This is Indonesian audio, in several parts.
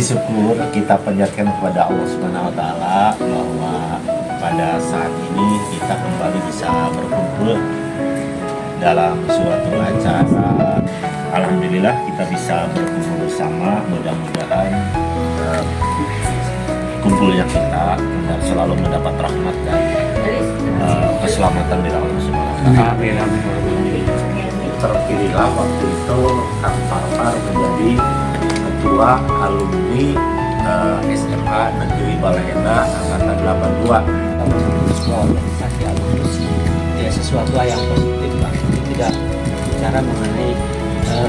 puji syukur kita panjatkan kepada Allah Subhanahu wa taala bahwa pada saat ini kita kembali bisa berkumpul dalam suatu acara. Alhamdulillah kita bisa berkumpul bersama. Mudah-mudahan kumpulnya kita selalu mendapat rahmat dan keselamatan dari Allah Subhanahu wa taala. Amin. Terpilihlah waktu itu Kang Parpar menjadi ketua alumni SMA Negeri Balenda angkatan 82. Sebuah organisasi alumnus ya sesuatu yang positif lah. Tidak bicara mengenai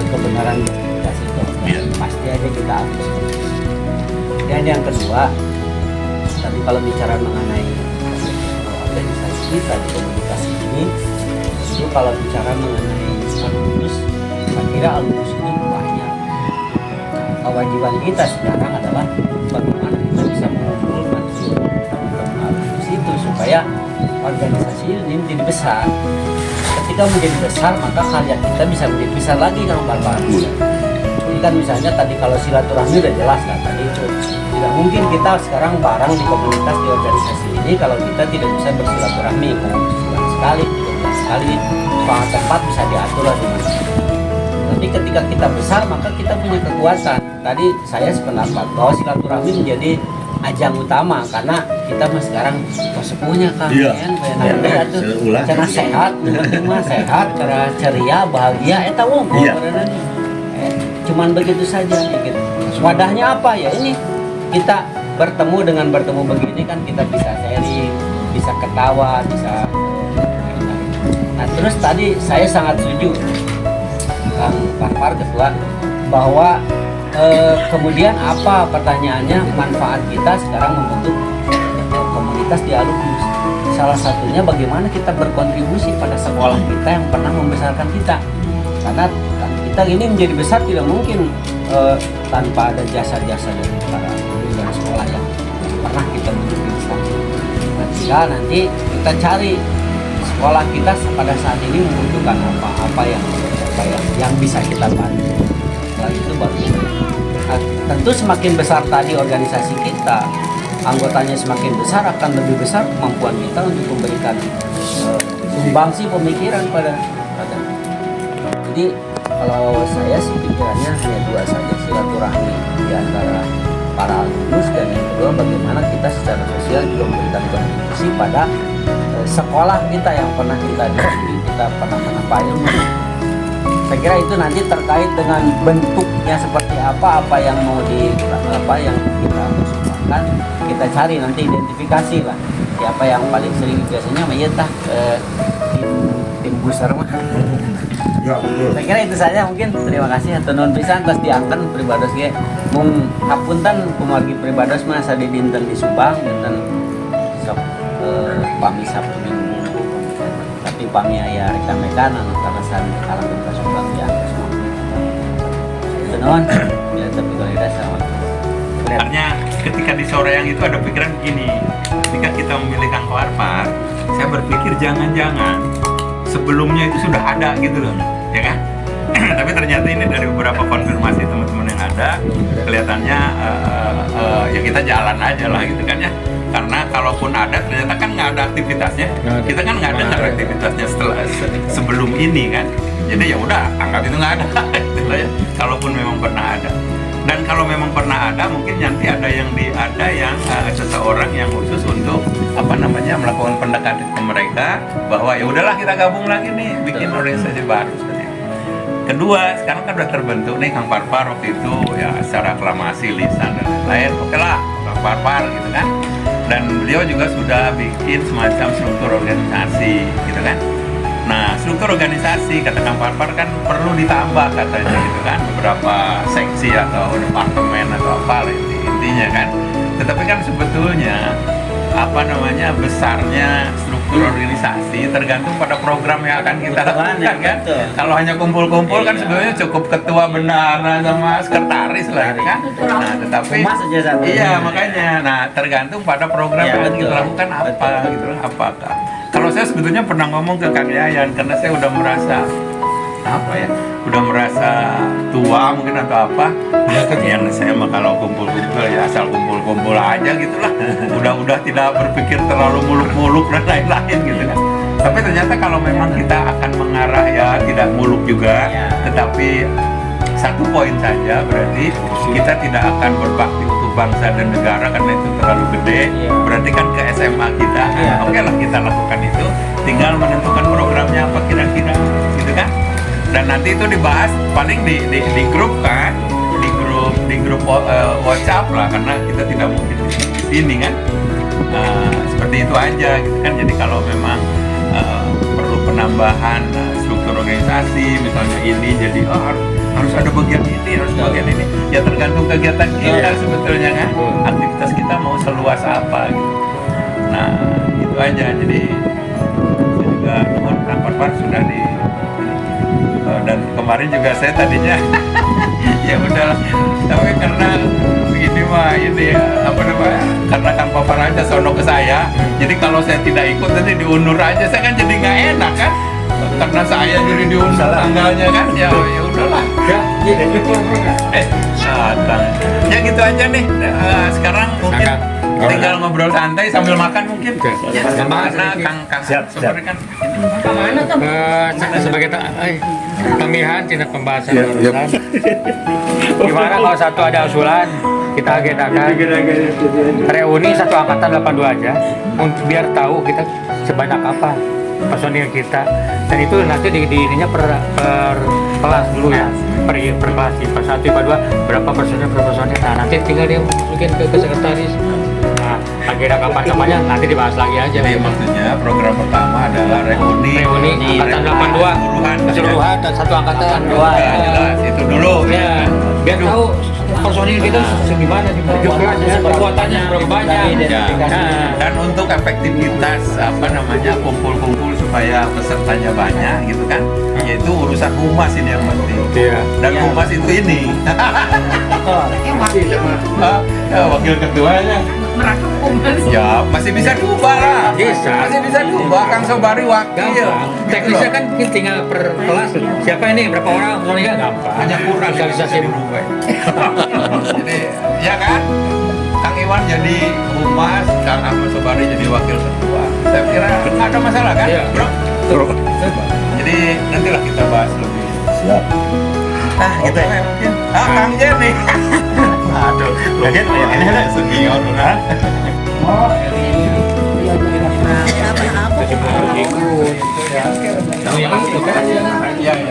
kebenaran identitas itu. Pasti aja kita harus. Dan yang kedua, tadi kalau bicara mengenai organisasi kita di komunitas ini, itu kalau bicara mengenai alumnus, saya kira alumnus itu banyak. Kewajiban kita sekarang adalah bagaimana kita bisa mengumpulkan seluruh teman-teman alumnus itu supaya organisasi ini menjadi besar. Ketika menjadi besar, maka karya kita bisa menjadi besar lagi kalau Bapak. Ini kan misalnya tadi kalau silaturahmi udah jelas kan tadi itu. Tidak mungkin kita sekarang bareng di komunitas di organisasi ini kalau kita tidak bisa bersilaturahmi sebulan sekali, 3 bulan sekali, tempat bisa diatur lah dimana. Tapi ketika kita besar maka kita punya kekuatan. Tadi saya sependapat bahwa silaturahmi menjadi ajang utama karena kita mah sekarang sepuhnya kan, cara sehat, sehat, cara ceria, bahagia, tahu cuman begitu saja. Gitu. Wadahnya apa ya ini? Kita bertemu begini kan kita bisa sharing, bisa ketawa, bisa. Nah terus tadi saya sangat setuju Kang Parpar ketua bahwa kemudian apa pertanyaannya manfaat kita sekarang membentuk komunitas di alumnus. Salah satunya bagaimana kita berkontribusi pada sekolah kita yang pernah membesarkan kita. Karena kita ini menjadi besar tidak mungkin tanpa ada jasa-jasa dari para guru dan sekolah yang pernah kita menjadi besar. Ketika nanti kita cari sekolah kita pada saat ini membutuhkan apa yang bisa kita bantu. Itu bagus. Nah, tentu semakin besar tadi organisasi kita, anggotanya semakin besar akan lebih besar kemampuan kita untuk memberikan sumbangsi pemikiran pada. Jadi kalau saya sih pikirannya hanya dua saja, silaturahmi di antara para alumnus dan yang kedua bagaimana kita secara sosial juga memberikan kontribusi pada sekolah kita yang pernah kita pernah menempa ilmu. Saya kira itu nanti terkait dengan bentuknya seperti apa yang mau yang kita usulkan, kita cari nanti identifikasi lah siapa yang paling sering biasanya mayatah tim besar mah. Ya, saya kira itu saja mungkin. Terima kasih atau non pisan terus diangkat pribados ge mung hapunten kumargi pribados mah sadi dinten di Subang dinten sok pami Sabtu Minggu. Tapi pami aya rekan-rekan anu kalasan kalangan ka Subang ya. Itu non bila tapi kalau ada sama. Sebenarnya ketika di sore yang itu ada pikiran begini, ketika kita memilih Kang Parpar, saya berpikir jangan-jangan sebelumnya itu sudah ada gitu loh, ya kan? Tapi ternyata ini dari beberapa konfirmasi teman-teman yang ada, kelihatannya ya kita jalan aja lah gitu kan ya. Karena kalaupun ada, ternyata kan nggak ada aktivitasnya. Kita kan nggak ada aktivitasnya sebelum ini kan. Jadi ya udah, anggap itu nggak ada. Gitu loh ya. Kalaupun memang pernah ada. Dan kalau memang pernah ada, mungkin nanti ada yang seseorang yang khusus untuk melakukan pendekatan ke mereka bahwa ya udahlah kita gabung lagi nih, bikin organisasi baru. Kedua, sekarang kan udah terbentuk nih Kang Parpar waktu itu ya secara aklamasi, lisan dan lain-lain. Oke lah, Kang Parpar gitu kan. Dan beliau juga sudah bikin semacam struktur organisasi gitu kan. Nah, struktur organisasi kata Kang Parpar kan perlu ditambah katanya gitu kan, beberapa seksi atau departemen atau apa intinya kan. Tetapi kan sebetulnya besarnya struktur organisasi tergantung pada program yang akan kita lakukan kan. Kalau hanya kumpul-kumpul kan sebenarnya cukup ketua bendahara sama sekretaris lah gitu kan. Nah, tetapi iya makanya tergantung pada program yang akan kita lakukan apakah. Kalau saya sebetulnya pernah ngomong ke Kang Yayan karena saya udah merasa apa ya, udah merasa tua mungkin atau apa ya kan, yang saya mah kalau kumpul-kumpul ya asal kumpul-kumpul aja gitulah, udah tidak berpikir terlalu muluk-muluk dan lain-lain gitu kan. Tapi ternyata kalau memang kita akan mengarah ya tidak muluk juga, tetapi satu poin saja, berarti kita tidak akan berbakti untuk bangsa dan negara karena itu terlalu gede. Berarti kan ke SMA kita, oke lah kita lakukan itu, tinggal menentukan programnya apa kira-kira, gitu kan? Dan nanti itu dibahas paling di grup kan, di grup WhatsApp lah, karena kita tidak mungkin di sini kan. Seperti itu aja, gitu kan? Jadi kalau memang perlu penambahan struktur organisasi, misalnya ini jadi harus ada bagian ini, harus bagian ini, ya tergantung kegiatan kita sebetulnya kan, aktivitas kita mau seluas apa gitu. Nah itu aja, jadi saya juga mohon rapat sudah di dan kemarin juga saya tadinya ya udahlah, tapi karena begini mah ini ya, apa namanya, karena Kang Papar aja sono ke saya, jadi kalau saya tidak ikut nanti diundur aja, saya kan jadi nggak enak kan, karena saya jadi diundur tanggalnya kan, ya udahlah ya gitu aja nih. Sekarang mungkin tinggal ngobrol santai sambil makan mungkin ya, karena Kang Sobari kan sebagai pemilihan tindak pembahasan urusan. Gimana kalau satu ada usulan, kita agendakan reuni satu angkatan 82 aja, untuk biar tahu kita sebanyak apa personil kita, dan itu nanti di ininya per kelas dulu ya, per kelas, IPA 1, IPA 2 berapa personil per personil. Nah nanti tinggal dia masukin ke sekretaris. Nah agenda kapan-kapannya nanti dibahas lagi aja. Jadi maksudnya program pertama adalah reuni angkatan 82 keseluruhan dan satu angkatan 2 ya, jelas itu dulu ya, biar tahu personil kita segimana, kekuatannya berapa banyak ya. Dan untuk efektivitas apa namanya kumpul-kumpul supaya pesertanya banyak gitu kan, yaitu urusan humas ini yang penting. Dan humas itu ini wakil ketuanya ya masih bisa diubah lah, masih bisa diubah. Kang Sobari wakil, teknisnya kan tinggal per kelas siapa ini berapa orang personilnya gampang, hanya kurang visualisasi berubah. Jadi ya kan, Kang Iwan jadi humas, Kang Ahmad Sobari jadi wakil ketua. Saya kira nggak ada masalah kan, bro? Jadi nantilah kita bahas lebih. Siap. Gitu ya mungkin. Kang Jenny. Aduh, Kaget ya, ini ada senior kan? Iya.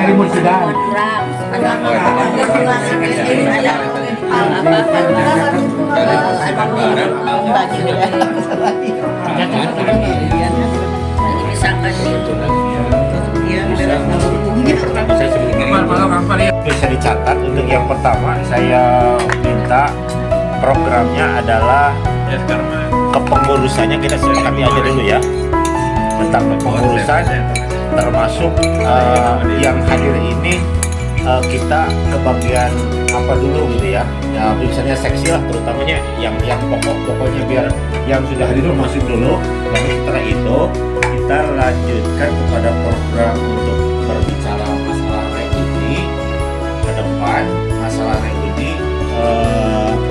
dari Mursidang. Bisa dicatat untuk yang pertama, saya minta programnya adalah Ya sekarang kepengurusannya kita sepakati aja dulu ya, tentang kepengurusan termasuk yang hadir ini kita ke bagian apa dulu gitu ya, misalnya seksi lah terutamanya yang pokoknya biar yang sudah hadir dulu masuk dulu, dan setelah itu kita lanjutkan kepada program untuk berbicara masalah reuni ke depan, masalah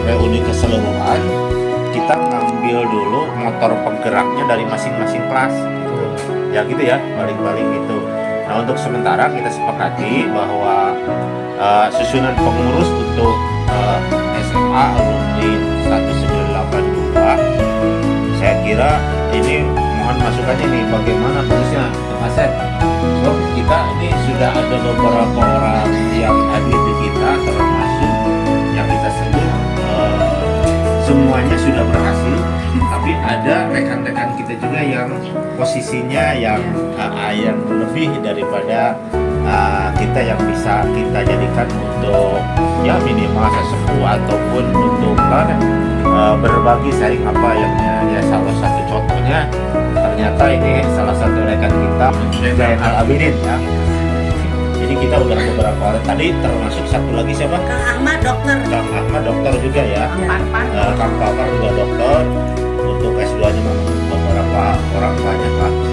reuni keseluruhan. Kita ngambil dulu motor penggeraknya dari masing-masing kelas ya gitu ya, balik-balik gitu. Nah untuk sementara kita sepakati bahwa susunan pengurus untuk SMA alumni 1982, saya kira ini mohon masukannya nih, bagaimana bagusnya Mas Seth. So, kita ini sudah ada beberapa orang yang hadir di kita, termasuk yang kita sebut semuanya sudah berhasil, tapi ada rekan-rekan kita juga yang posisinya yang lebih daripada kita yang bisa kita jadikan untuk ya minimal sesepuh ataupun untuk berbagi sharing apa yang ya salah satu contohnya ternyata ini salah satu rekan kita Zainal Abidin ya. Jadi kita udah beberapa orang tadi, termasuk satu lagi siapa? Kang Ahmad dokter. Kang Ahmad dokter juga ya. Kang Papar juga dokter. Untuk keduanya memang beberapa orang tuanya Pak